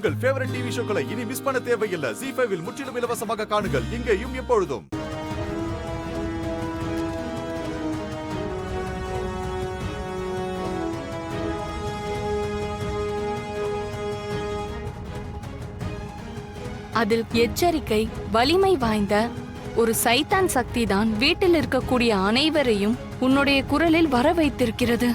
உங்கள் favourite TV ஷோக்களை இனி miss பண்ண தேவையில்லை. ZEE5 இல் முற்றிலும் இலவசமாக காணுங்கள். இங்கேயும் எப்பொழுதும். அதில் எச்சரிக்கை, வலிமை வாய்ந்த ஒரு சைத்தான் சக்தி தான் வீட்டில் இருக்கக்கூடிய அனைவரையும் உன்னுடைய குரலில் வர வைத்திருக்கிறது.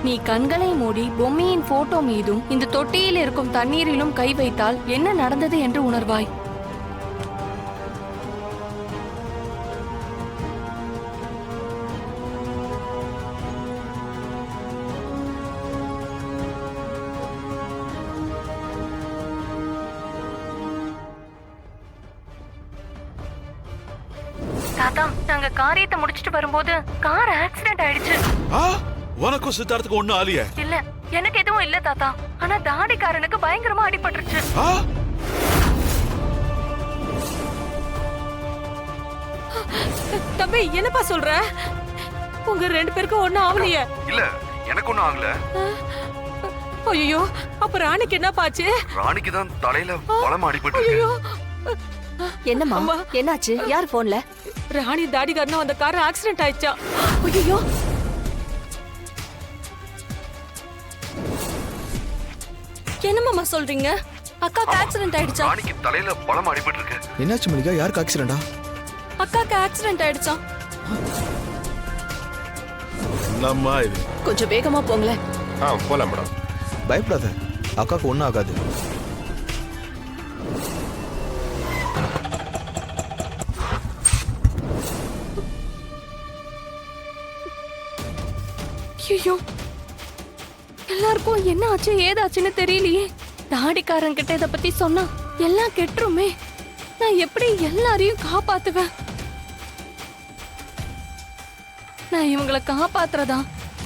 நீ கண்களை மூடி பொம்மையின் போட்டோ மீதும் இந்த தொட்டியில் இருக்கும் தண்ணீரிலும் கை வைத்தால் என்ன நடந்தது என்று உணர்வாய். தாத்தா, நாங்க காரியத்தை முடிச்சிட்டு வரும்போது கார் ஆக்சிடென்ட் ஆயிடுச்சு. உனக்கும் சித்தார்த்துக்கு ஒண்ணும் ஆலியே? இல்ல, எனக்கு எதுவும் இல்ல தாத்தா. ஆனா தாடிக்காரனுக்கு பயங்கரமா அடிபட்டுருச்சு. தம்பி, என்னப்பா சொல்ற? உங்க ரெண்டு பேருக்கும் ஒண்ணும் ஆகலையே? இல்ல, எனக்கு ஒண்ணும் ஆகல. ஐயோ, அப்ப ராணிக்கு என்ன பாச்சு? ராணிக்கு தான் தலையில பலமா அடிபட்டு இருக்கு. என்னம்மா, என்னாச்சு? யார் போன்ல? ராணி தாடிக்காரனும் அந்த கார் ஆக்சிடென்ட் ஆயிடுச்சா? ஐயோ, என்னமாமா சொல்றீங்க? அக்காக்கு ஆக்சிடென்ட் ஆயிடுச்சா? ராணிக்கு தலையில பலமா அடிபட்டு இருக்கு. என்னாச்சு மல்லிகா? யாருக்கு ஆக்சிடென்டா? அக்காக்கு ஆக்சிடென்ட் ஆயிடுச்சா? என்னம்மா இது? கொஞ்சம் வேகமா போங்களேன். போலாம் மேடம். பயப்படாத, அக்காக்கு ஒன்றும் ஆகாது. ஐயோ, எல்லாருக்கும் என்ன ஆச்சு ஏதாச்சுன்னு தெரியலையே. தாடிக்காரன் கிட்ட இத பத்தி சொன்னா எல்லாம் கெட்டுருமே. நான் எப்படி எல்லாரையும் காப்பாத்துவேன்? நான் இவங்களை காப்பாத்துறதா,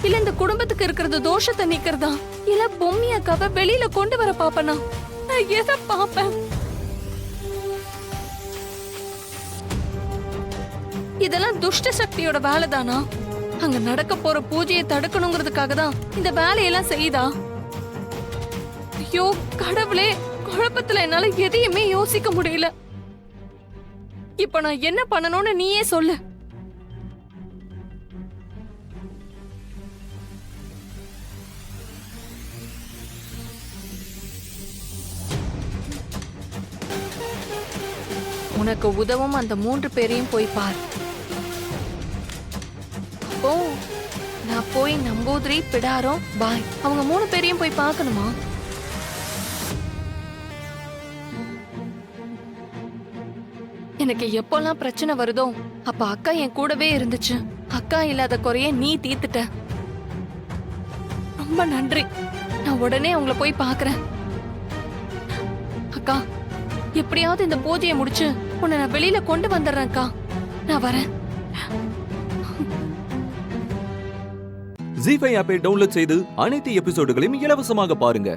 இல்ல இந்த குடும்பத்துக்கு இருக்கிறது தோஷத்தை நீக்கிறதா, இல்ல பொம்மி அக்காவை வெளியில கொண்டு வர பாப்பனா? நான் எதை பாப்பேன்? இதெல்லாம் துஷ்ட சக்தியோட வேலைதானா? அங்க நடக்க போற பூஜையை தடுக்கணுங்கிறதுக்காக தான் இந்த வேலையெல்லாம் செய்தா? ஐயோ கடவுளே, குழப்பத்துல என்னால எதையுமே யோசிக்க முடியல. இப்ப நான் என்ன பண்ணணும்னு நீயே சொல்லு. உனக்கு உதவும் அந்த 3 பேரையும் போய் பார். ஓ, நான் போய் நம்பூதிரி, பிடாரம், பாய் அவங்க 3 பேரையும் போய் பார்க்கணுமா? எனக்கு எப்போல்லாம் பிரச்சனை வருதோ அப்ப அக்கா என் கூடவே இருந்துச்சு. அக்கா இல்லாத குறைய நீ தீர்த்துட்ட. ரொம்ப நன்றி. நான் உடனே அவங்கள போய் பார்க்கறேன். அக்கா, எப்படியாவது இந்த பூஜையை முடிச்சு உன்னை நான் வெளியில கொண்டு வந்துடுறேன் அக்கா. நான் வரேன். ZEE5 ஆப்பை டவுன்லோட் செய்து அனைத்து எபிசோடுகளையும் இலவசமாக பாருங்க.